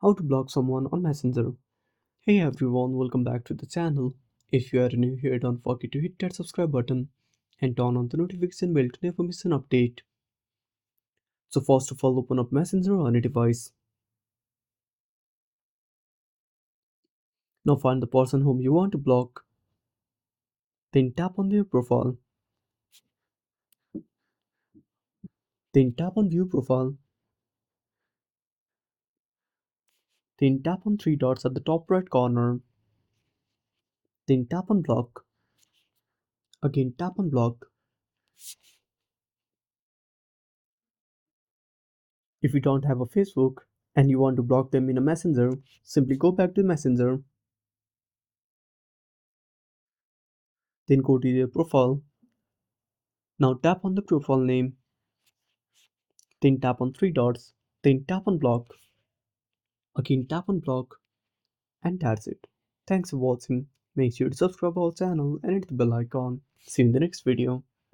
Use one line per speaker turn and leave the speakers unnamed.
How to block someone on Messenger. Hey everyone, welcome back to the channel. If you are new here, don't forget to hit that subscribe button and turn on the notification bell to never miss an update. So first of all, open up Messenger on a device. Now find the person whom you want to block. Then tap on their profile. Then tap on view profile. Then tap on three dots at the top right corner. Then tap on block. Again tap on block. If you don't have a Facebook and you want to block them in a Messenger, simply go back to Messenger. Then go to their profile. Now tap on the profile name, then tap on three dots, then tap on block, again tap on block, and that's it. Thanks for watching. Make sure to subscribe our channel and hit the bell icon. See you in the next video.